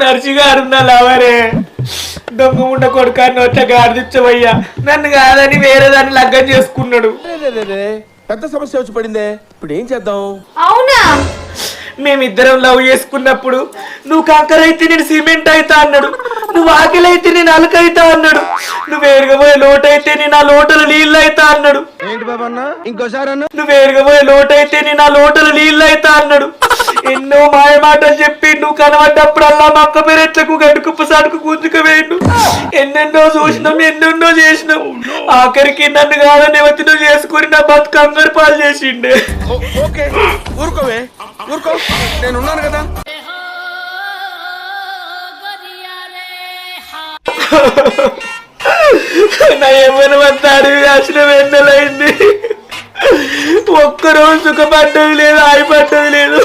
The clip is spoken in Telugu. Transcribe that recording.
నర్సిగారు లవరే దొంగ ఉండ కొడుకా నోట్ల గాడిదిచ్చవయ్యా నన్ను కాదని వేరే దాన్ని లగ్గం చేసుకున్నాడు. పెద్ద సమస్య వచ్చి పడిందే, ఇప్పుడు ఏం చేద్దాం? అవునా? మేమిద్దరం లవ్ చేసుకున్నప్పుడు నువ్వు కంకర అయితే నేను సిమెంట్ అవుతా అన్నాడు, నువ్వు ఆకలి అయితే నేను అలకైతా అన్నాడు, నువ్వు ఎరగబోయే లోటు అయితే నేను ఆ లోటలు నీళ్ళు అవుతా అన్నాడు. ఏంటి బాబా అన్న, ఇంకోసారి అన్న. నువ్వు ఎరగబోయే లోటు అయితే నేను ఆ లోటలు నీళ్ళు అవుతా అన్నాడు. ఎన్నో మాయ మాటలు చెప్పి నువ్వు కనబడ్డప్పుడల్లా మక్క పెరట్లకు గడుకుప్పు సడుకు గుంజుకు వేయండు. ఎన్నెన్నో చూసినాం, ఎన్నెన్నో చేసినాం. ఆఖరికి నన్ను కాదని ఎవతినో చేసుకుని నా బతుకు కంగారు పాలు చేసిండే. ఓకే ఊరుకోవే, ఊరుకో, నేను ఉన్నాను కదా. నా ఏమైనా అంత అడవి నాశనం ఎండలైంది. ఒక్కరోజు సుఖపడ్డది లేదు, ఆగిపడ్డది లేదు.